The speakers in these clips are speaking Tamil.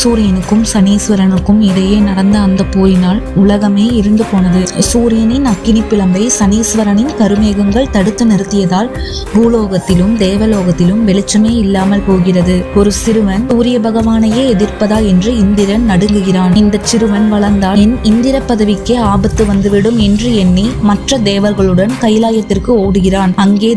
சூரியனுக்கும் சனீஸ்வரனுக்கும் இடையே நடந்த அந்த போரினால் உலகமே இருந்து போனது. சூரியனின் அக்கினி பிளம்பை சனீஸ்வரனின் கருமேகங்கள் தடுத்து நிறுத்தியதால் பூலோகத்திலும் தேவலோகத்திலும் வெளிச்சமே இல்லாமல் போகிறது. ஒரு சிறுவன் சூரிய பகவானையே எதிர்ப்பதா என்று இந்திரன் நடுங்குகிறான். இந்த சிறுவன் வளர்ந்தால் என் இந்திர பதவிக்கே ஆபத்து வந்துவிடும் என்று எண்ணி மற்ற தேவர்களுடன் கைலாயத்திற்கு ஓடுகிறான். அங்கே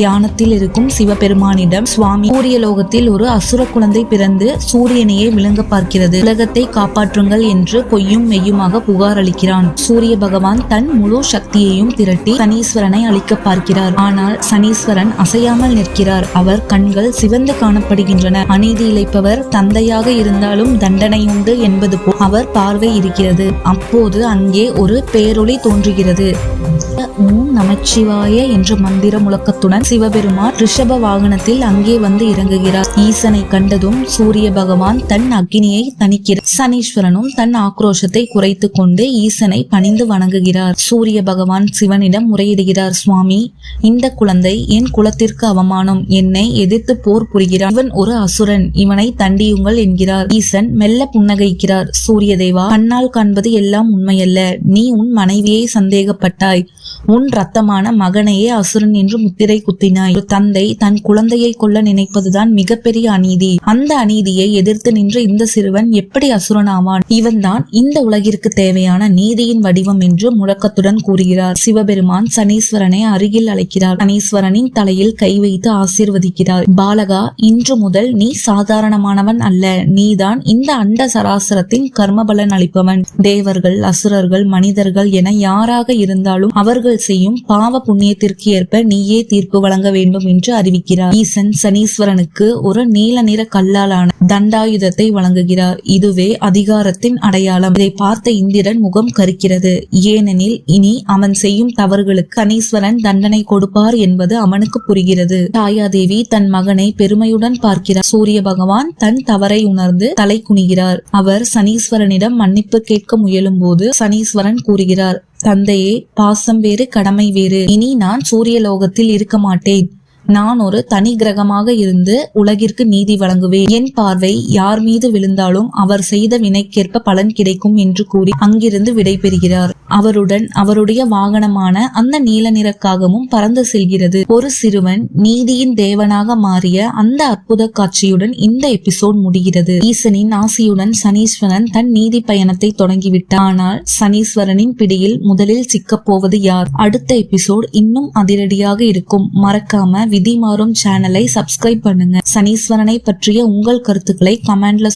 தியானத்தில் இருக்கும் சிவபெருமானிடம், சுவாமி, சூரியலோகத்தில் ஒரு அசுர குழந்தை பிறந்து சூரியனையே விழுங்க பார்க்கிறது, உலகத்தை காப்பாற்றுங்கள் என்று பொய்யும் மெய்யுமாக புகார் அளிக்கிறான். சூரிய பகவான் தன் முழு சக்தியையும் திரட்டி சனீஸ்வரனை அழிக்க பார்க்கிறார். ஆனால் சனீஸ்வரன் அசையாமல் நிற்கிறார். அவர் கண்கள் சிவந்து காணப்படுகின்றன. அநீதி இழைப்பவர் தந்தையாக இருந்தாலும் தண்டனை உண்டு என்பது போல் அவர் பார்வை இருக்கிறது. அப்போது அங்கே ஒரு பேரொளி தோன்றுகிறது. ஓம் நமச்சிவாய என்ற மந்திர முழக்கத்துடன் சிவபெருமான் ரிஷப வாகனத்தில் அங்கே வந்து இறங்குகிறார். ஈசனை கண்டதும் சூரிய பகவான் தன் அக்னியை தணிக்கிறார். சனீஸ்வரனும் தன் ஆக்ரோஷத்தை குறைத்து கொண்டு ஈசனை பணிந்து வணங்குகிறார். சூரிய பகவான் சிவனிடம் முறையிடுகிறார், சுவாமி, இந்த குழந்தை என் குலத்திற்கு அவமானம், என்னை எதிர்த்து போர் புரிகிறார், இவன் ஒரு அசுரன், இவனை தண்டியுங்கள் என்கிறார். ஈசன் மெல்ல புன்னகைக்கிறார். சூரிய தேவா, கண்ணால் காண்பது எல்லாம் உண்மையல்ல. நீ உன் மனைவியை சந்தேகப்பட்டாய். உன் ரத்தமான மகனையே அசுரன் என்று முத்திரை குத்தினாய். ஒரு தந்தை தன் குழந்தையை கொல்ல நினைப்பதுதான் மிகப்பெரிய அநீதி. அந்த அநீதியை எதிர்த்து நின்ற இந்த சிறுவன் எப்படி அசுரனாவான்? இவன் தான் இந்த உலகிற்கு தேவையான நீதியின் வடிவம் என்று முழக்கத்துடன் கூறுகிறார். சிவபெருமான் சனீஸ்வரனை அருகில் அழைக்கிறார். சனீஸ்வரனின் தலையில் கை வைத்து ஆசீர்வதிக்கிறார். பாலகா, இன்று முதல் நீ சாதாரணமானவன் அல்ல. நீதான் இந்த அண்ட சராசரத்தின் கர்மபலன் அளிப்பவன். தேவர்கள், அசுரர்கள், மனிதர்கள் என யாராக இருந்தாலும் அவர்கள் செய்யும் பாவ புண்ணியத்திற்கு ஏற்ப நீயே தீர்ப்பு வழங்க வேண்டும் என்று அறிவிக்கிறார். ஈசன் சனீஸ்வரனுக்கு ஒரு நீல நிற கல்லாலான தண்டாயுதத்தை வழங்குகிறார். இதுவே அதிகாரத்தின் அடையாளம். இதை பார்த்த இந்திரன் முகம் கருக்கிறது. ஏனெனில் இனி அவன் செய்யும் தவறுகளுக்கு சனீஸ்வரன் தண்டனை கொடுப்பார் என்பது அவனுக்கு புரிகிறது. தாயாதேவி தன் மகனை பெருமையுடன் பார்க்கிறார். சூரிய பகவான் தன் தவறை உணர்ந்து தலை குனிகிறார். அவர் சனீஸ்வரனிடம் மன்னிப்பு கேட்க முயலும் போது சனீஸ்வரன் கூறுகிறார், தந்தையே, பாசம் வேறு கடமை வேறு. இனி நான் சூரியலோகத்தில் இருக்க மாட்டேன். நான் ஒரு தனி கிரகமாக இருந்து உலகிற்கு நீதி வழங்குவேன். என் பார்வை யார் மீது விழுந்தாலும் அவர் செய்த வினைக்கேற்ப பலன் கிடைக்கும் என்று கூறி அங்கிருந்து விடை பெறுகிறார். அவருடன் அவருடைய வாகனமான அந்த நீல நிறக்காகவும் பறந்து செல்கிறது. ஒரு சிறுவன் நீதியின் தேவனாக மாறிய அந்த அற்புத காட்சியுடன் இந்த எபிசோட் முடிகிறது. ஈசனின் ஆசியுடன் சனீஸ்வரன் தன் நீதி பயணத்தை தொடங்கிவிட்டார். ஆனால் சனீஸ்வரனின் பிடியில் முதலில் சிக்கப் போவது யார்? அடுத்த எபிசோட் இன்னும் அதிரடியாக இருக்கும். மறக்காம விதி மாறும் சேனலை சப்ஸ்கிரைப் பண்ணுங்க. சனீஸ்வரனை பற்றிய உங்கள் கருத்துக்களை கமெண்ட்ல